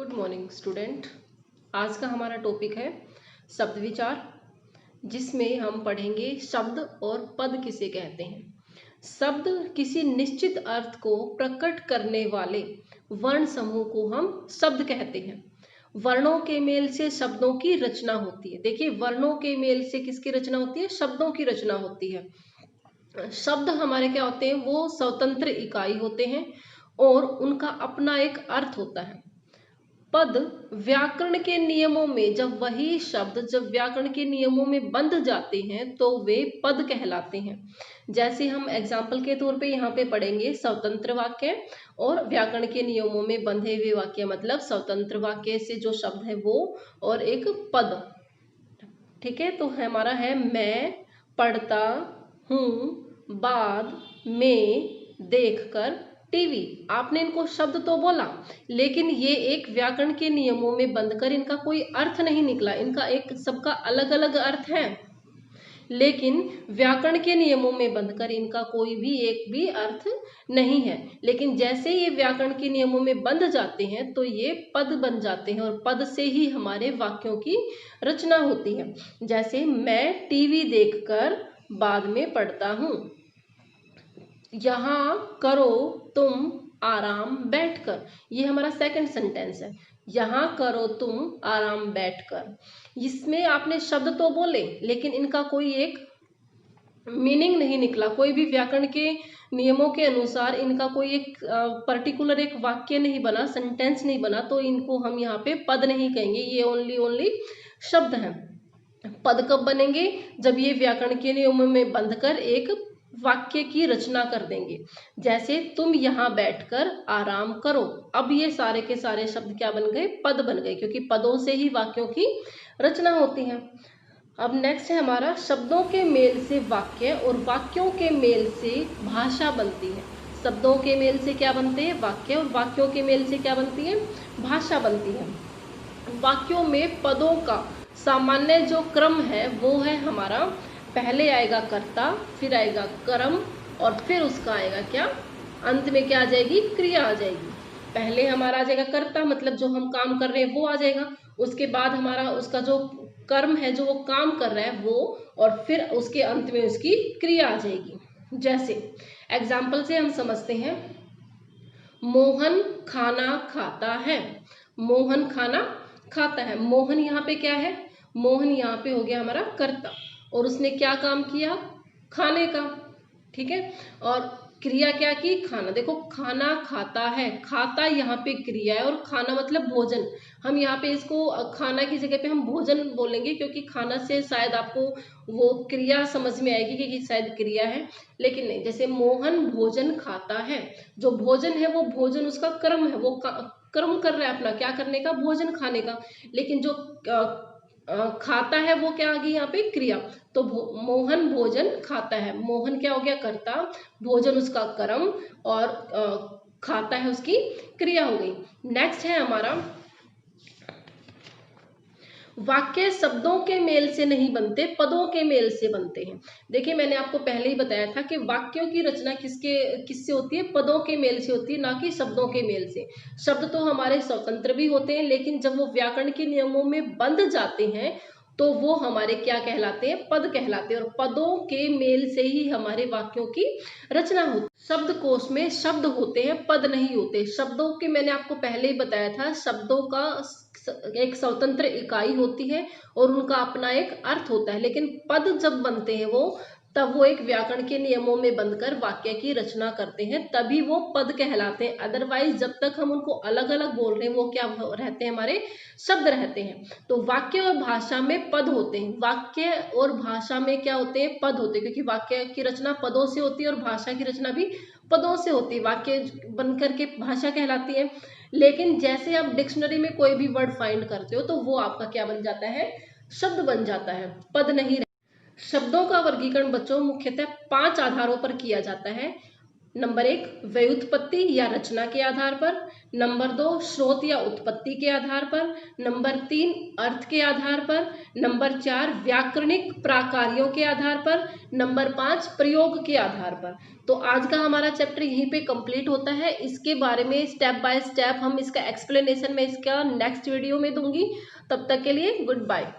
Good morning student. आज का हमारा टॉपिक है शब्द विचार, जिसमें हम पढ़ेंगे शब्द और पद किसे कहते हैं। शब्द किसी निश्चित अर्थ को प्रकट करने वाले वर्ण समूह को हम शब्द कहते हैं। वर्णों के मेल से शब्दों की रचना होती है। देखिए, वर्णों के मेल से किसकी रचना होती है? शब्दों की रचना होती है। शब्द हमारे क्या होते हैं? वो स्वतंत्र इकाई होते हैं और उनका अपना एक अर्थ होता है। पद व्याकरण के नियमों में जब व्याकरण के नियमों में बंध जाते हैं तो वे पद कहलाते हैं। जैसे हम एग्जाम्पल के तौर पे यहाँ पे पढ़ेंगे स्वतंत्र वाक्य और व्याकरण के नियमों में बंधे हुए वाक्य, मतलब स्वतंत्र वाक्य से जो शब्द है वो और एक पद। ठीक है, तो हमारा है मैं पढ़ता हूँ, बाद में देखकर टीवी। आपने इनको शब्द तो बोला, लेकिन ये एक व्याकरण के नियमों में बंधकर इनका कोई अर्थ नहीं निकला। इनका एक सबका अलग अलग अर्थ है, लेकिन व्याकरण के नियमों में बंधकर इनका कोई भी एक भी अर्थ नहीं है। लेकिन जैसे ये व्याकरण के नियमों में बंध जाते हैं तो ये पद बन जाते हैं और पद से ही हमारे वाक्यों की रचना होती है। जैसे मैं टीवी देखकर बाद में पढ़ता हूँ। यहाँ करो तुम आराम बैठकर, ये हमारा सेकंड सेंटेंस है। यहाँ करो तुम आराम बैठकर। इसमें आपने शब्द तो बोले, लेकिन इनका कोई एक मीनिंग नहीं निकला। कोई भी व्याकरण के नियमों के अनुसार इनका कोई एक पर्टिकुलर एक वाक्य नहीं बना, सेंटेंस नहीं बना, तो इनको हम यहाँ पे पद नहीं कहेंगे। ये ओनली शब्द हैं। पद कब बनेंगे? जब ये व्याकरण के नियमों में बंधकर एक वाक्य की रचना कर देंगे। जैसे तुम यहाँ बैठकर आराम करो। अब ये सारे के सारे शब्द क्या बन गए? पद बन गए, क्योंकि पदों से ही वाक्यों की रचना होती है। अब नेक्स्ट है हमारा शब्दों के मेल से वाक्य और वाक्यों के मेल से भाषा बनती है। शब्दों के मेल से क्या बनते हैं? वाक्य, और वाक्यों के मेल से क्या बनती है? भाषा बनती है। वाक्यों में पदों का सामान्य जो क्रम है वो है हमारा, पहले आएगा कर्ता, फिर आएगा कर्म, और फिर उसका आएगा क्या? अंत में क्या आ जाएगी? क्रिया आ जाएगी। पहले हमारा आ जाएगा कर्ता, मतलब जो हम काम कर रहे हैं वो आ जाएगा। उसके बाद हमारा उसका जो कर्म है, जो वो काम कर रहा है वो, और फिर उसके अंत में उसकी क्रिया आ जाएगी। जैसे एग्जाम्पल से हम समझते हैं, मोहन खाना खाता है। मोहन खाना खाता है। मोहन यहाँ पे क्या है? मोहन यहाँ पे हो गया हमारा कर्ता, और उसने क्या काम किया? खाने का। ठीक है, और क्रिया क्या की? खाना। देखो, खाना खाता है, खाता यहाँ पे क्रिया है, और खाना मतलब भोजन। हम यहाँ पे इसको खाना की जगह पे हम भोजन बोलेंगे, क्योंकि खाना से शायद आपको वो क्रिया समझ में आएगी कि शायद क्रिया है, लेकिन नहीं। जैसे मोहन भोजन खाता है, जो भोजन है वो भोजन उसका कर्म है, वो कर्म कर रहा है अपना, क्या करने का? भोजन खाने का। लेकिन जो खाता है वो क्या आ गई यहाँ पे? क्रिया। तो मोहन भोजन खाता है। मोहन क्या हो गया? कर्ता, भोजन उसका कर्म, और खाता है उसकी क्रिया हो गई। नेक्स्ट है हमारा, वाक्य शब्दों के मेल से नहीं बनते, पदों के मेल से बनते हैं। देखिए, मैंने आपको पहले ही बताया था कि वाक्यों की रचना किससे होती है? पदों के मेल से होती है, ना कि शब्दों के मेल से। शब्द तो हमारे स्वतंत्र भी होते हैं, लेकिन जब वो व्याकरण के नियमों में बंध जाते हैं तो वो हमारे क्या कहलाते हैं? पद कहलाते हैं, और पदों के मेल से ही हमारे वाक्यों की रचना होती है। शब्दकोश में शब्द होते हैं, पद नहीं होते। शब्दों के मैंने आपको पहले ही बताया था, शब्दों का एक स्वतंत्र इकाई होती है और उनका अपना एक अर्थ होता है। लेकिन पद जब बनते हैं तब वो एक व्याकरण के नियमों में बंधकर वाक्य की रचना करते हैं, तभी वो पद कहलाते हैं। अदरवाइज जब तक हम उनको अलग अलग बोल रहे हैं वो क्या रहते हैं? हमारे शब्द रहते हैं। तो वाक्य और भाषा में पद होते हैं। वाक्य और भाषा में क्या होते हैं? पद होते हैं, क्योंकि वाक्य की रचना पदों से होती है और भाषा की रचना भी पदों से होती है। वाक्य बनकर के भाषा कहलाती है। लेकिन जैसे आप डिक्शनरी में कोई भी वर्ड फाइंड करते हो तो वो आपका क्या बन जाता है? शब्द बन जाता है, पद नहीं। शब्दों का वर्गीकरण बच्चों मुख्यतः 5 आधारों पर किया जाता है। नंबर 1 व्युत्पत्ति या रचना के आधार पर, नंबर 2 स्रोत या उत्पत्ति के आधार पर, नंबर 3 अर्थ के आधार पर, नंबर 4 व्याकरणिक प्राकार्यों के आधार पर, नंबर 5 प्रयोग के आधार पर। तो आज का हमारा चैप्टर यहीं पे कंप्लीट होता है। इसके बारे में स्टेप बाय स्टेप हम इसका एक्सप्लेनेशन मैं इसका नेक्स्ट वीडियो में दूंगी। तब तक के लिए गुड बाय।